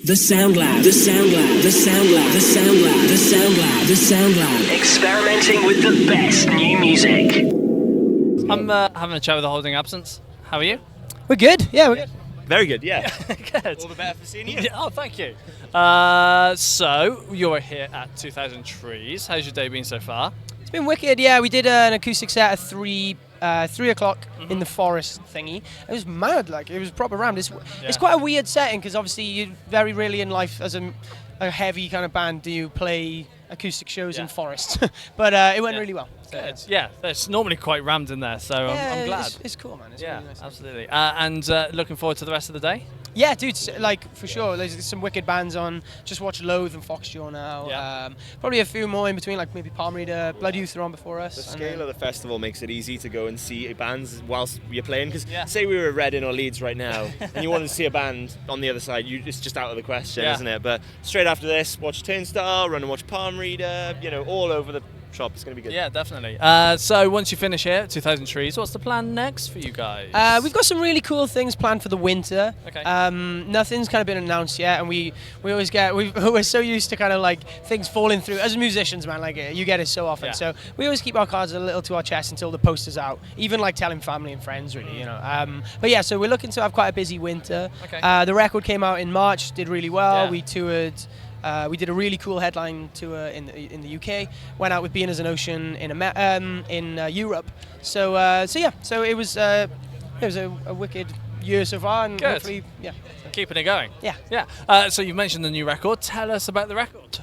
The Sound Lab, the Sound Lab, the Sound Lab, the Sound Lab, the Sound Lab, the Sound Lab. Experimenting with the best new music. I'm having a chat with the Holding Absence. How are you? We're good, yeah. We're good. Very good, yeah. Good. All the better for seeing you. Yeah, oh, thank you. So, you're here at 2000 Trees. How's your day been so far? It's been wicked, yeah. We did an acoustic set at 3 o'clock in the forest thingy. It was mad, like, it was proper rammed. It's quite a weird setting, because obviously you very rarely in life, as a heavy kind of band, do you play acoustic shows in forests. But it went really well. So, Good. Yeah, it's normally quite rammed in there, so I'm glad. It's cool, man. It's Yeah, really nice. absolutely. And looking forward to the rest of the day? Yeah, dude, like, for sure. There's some wicked bands on. Just watch Loathe and Foxjaw now. Yeah. Probably a few more in between, like maybe Palm Reader, Blood Youth are on before us. The scale of the festival makes it easy to go and see bands whilst you're playing. Because Yeah. say we were at Reading or Leeds right now, and you wanted to see a band on the other side, it's just out of the question, isn't it? But straight after this, watch Turnstile, run and watch Palm Reader, all over the shop. It's going to be good. Yeah, definitely. So once you finish here at 2000 Trees, what's the plan next for you guys? We've got some really cool things planned for the winter. Okay. Nothing's kind of been announced yet, and we're so used to kind of like things falling through as musicians, man. Like you get it so often. Yeah. So we always keep our cards a little to our chest until the poster's out. Even like telling family and friends, really, But yeah, so we're looking to have quite a busy winter. Okay. The record came out in March, did really well. Yeah. We toured. We did a really cool headline tour in the UK. Went out with Being as an Ocean in Europe. So it was a wicked year so far, and Good. hopefully, yeah. Keeping it going. Yeah. Yeah. So you've mentioned the new record. Tell us about the record.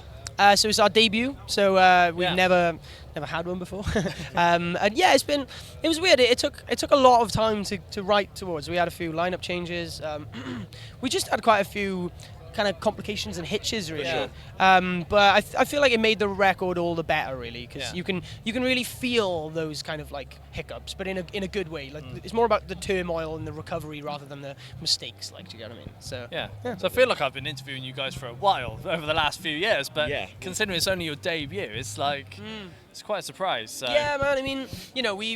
So it's our debut. So we've never had one before. And yeah, it was weird. It took a lot of time to write towards. We had a few lineup changes. We just had quite a few kind of complications and hitches, really. Yeah. But I feel like it made the record all the better, really, because Yeah. you can really feel those kind of like hiccups, but in a good way. Like it's more about the turmoil and the recovery rather than the mistakes. Like, do you get what I mean? So Yeah. So I feel like I've been interviewing you guys for a while over the last few years, but Yeah. considering it's only your debut, it's like it's quite a surprise. So. Yeah, man. I mean,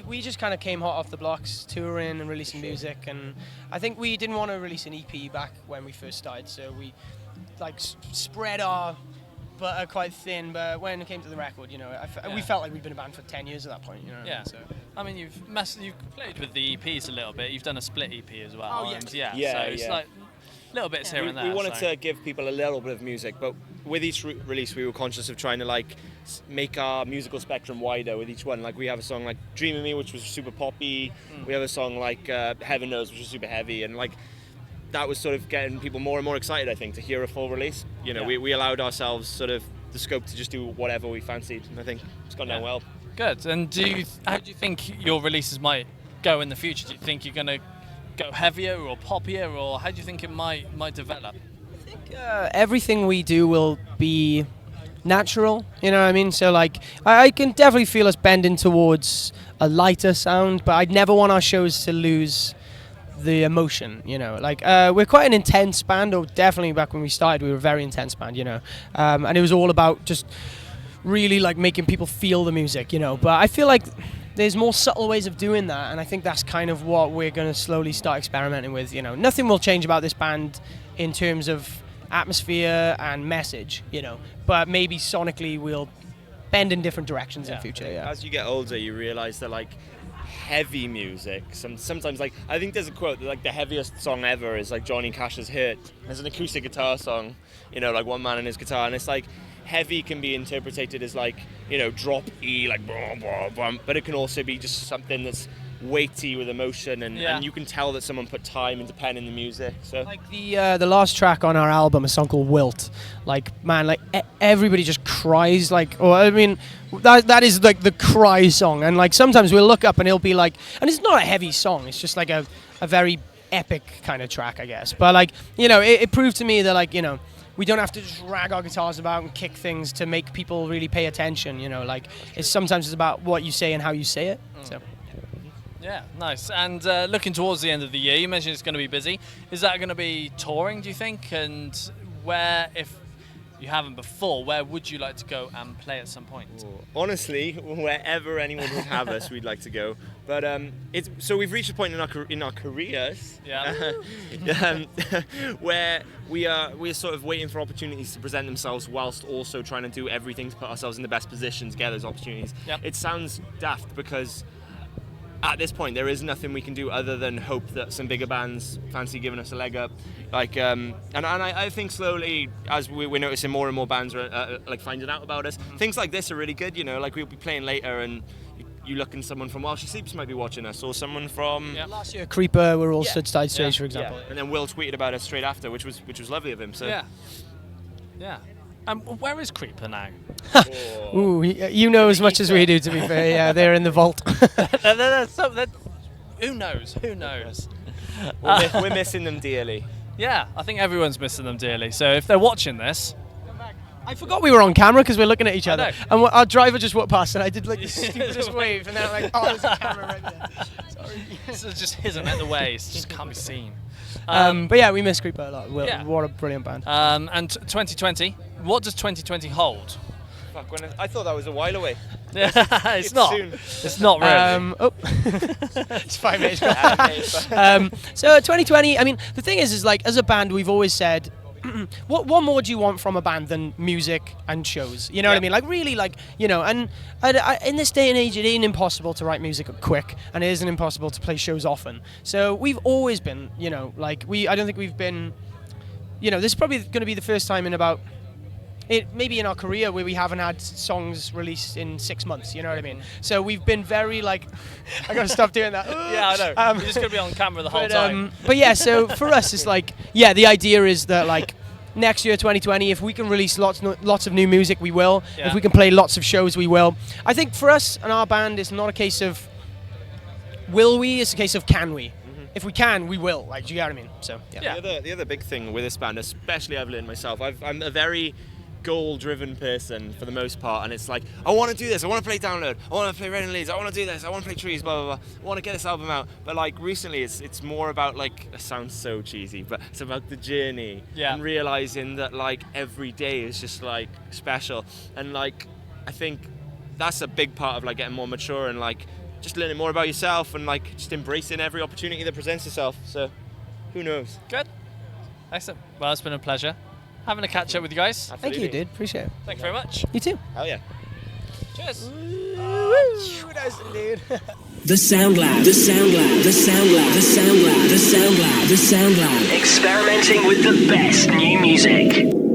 we just kind of came hot off the blocks, touring and releasing music, and I think we didn't want to release an EP back when we first started, so we like spread our butter quite thin. But when it came to the record, we felt like we'd been a band for 10 years at that point. Yeah. So. I mean, you've played with the EPs a little bit. You've done a split EP as well. Oh, yeah. And yeah. Yeah, So it's yeah. like little bits here and there. We wanted so. to give people a little bit of music, but with each release we were conscious of trying to like make our musical spectrum wider with each one. Like we have a song like Dream of Me, which was super poppy. We have a song like Heaven Knows, which was super heavy, and like that was sort of getting people more and more excited, I think, to hear a full release. Yeah. We allowed ourselves sort of the scope to just do whatever we fancied, and I think it's gone down well. Good. And how do you think your releases might go in the future? Do you think you're going to go heavier or poppier, or how do you think it might develop? I think everything we do will be natural, you know what I mean? So like I can definitely feel us bending towards a lighter sound, but I'd never want our shows to lose the emotion, like we're quite an intense band, or definitely back when we started we were a very intense band, and it was all about just really like making people feel the music, but I feel like there's more subtle ways of doing that, and I think that's kind of what we're going to slowly start experimenting with. Nothing will change about this band in terms of atmosphere and message, but maybe sonically we'll bend in different directions in the future. As you get older, you realise that like heavy music, sometimes like I think there's a quote that like the heaviest song ever is like Johnny Cash's Hurt. There's an acoustic guitar song, like one man and his guitar, and it's like heavy can be interpreted as like drop E, like blah, blah, blah, but it can also be just something that's weighty with emotion, and you can tell that someone put time into penning the music. So like the last track on our album, a song called Wilt, like man, like everybody just cries, like, or I mean that is like the cry song, and like sometimes we'll look up and it'll be like, and it's not a heavy song, it's just like a very epic kind of track, I guess, but like it proved to me that like we don't have to just drag our guitars about and kick things to make people really pay attention, like sometimes it's about what you say and how you say it. So Yeah, nice. And looking towards the end of the year, you mentioned it's going to be busy. Is that going to be touring, do you think? And where, if you haven't before, where would you like to go and play at some point? Honestly, wherever anyone would have us, we'd like to go. But so we've reached a point in our careers, where we're sort of waiting for opportunities to present themselves, whilst also trying to do everything to put ourselves in the best position to get those opportunities. Yep. It sounds daft because at this point there is nothing we can do other than hope that some bigger bands fancy giving us a leg up. Like and I think slowly, as we're noticing more and more bands are like finding out about us, things like this are really good, you know, like we'll be playing later and you look and someone from While She Sleeps might be watching us, or someone from Last year Creeper were all stood side stage, for example. and then Will tweeted about us straight after, which was lovely of him. So yeah. Where is Creeper now? Ooh, you know as much as we do, to be fair. Yeah, they're in the vault. Who knows? Who knows? We're missing them dearly. Yeah, I think everyone's missing them dearly. So if they're watching this, I forgot we were on camera because we're looking at each I other. know. And our driver just walked past and I did like the stupidest wave. And then I'm like, oh, there's a camera right there. Sorry. this is just hidden at the ways, just can't be seen. But yeah, we miss Creeper a lot. Yeah. What a brilliant band. And 2020, what does 2020 hold? Fuck, I thought that was a while away. It's not. Soon. It's not really. It's 5 minutes. So 2020, I mean, the thing is like, as a band, we've always said, what more do you want from a band than music and shows? You know what I mean? Like, really, like, you know, and in this day and age, it ain't impossible to write music quick, and it isn't impossible to play shows often. So we've always been, you know, like, I don't think we've been, you know, this is probably going to be the first time in about, maybe in our career where we haven't had songs released in 6 months, you know what I mean? So we've been very, like, I gotta stop doing that. Yeah, I know. You're just going to be on camera the whole time. But yeah, so for us, it's like, yeah, the idea is that, like, next year, 2020, if we can release lots of new music, we will. Yeah. If we can play lots of shows, we will. I think for us and our band, it's not a case of will we, it's a case of can we. If we can, we will. Like, do you get what I mean? So, yeah. The other big thing with this band, especially I've learned myself, I'm a very goal-driven person for the most part, and it's like, I want to do this, I want to play Download, I want to play Red and Leads, I want to do this, I want to play Trees, blah blah blah, I want to get this album out. But like recently, it's more about, like, it sounds so cheesy, but it's about the journey and realizing that like every day is just like special, and like I think that's a big part of like getting more mature and like just learning more about yourself and like just embracing every opportunity that presents itself. So who knows? Good. Excellent. Well, it's been a pleasure having a catch up with you guys. Thank you, dude. Appreciate it. Thank you very much. You too. Hell yeah. Cheers. The Sound Lab, the Sound Lab, the Sound Lab, the Sound Lab, the Sound Lab, the Sound Lab. Experimenting with the best new music.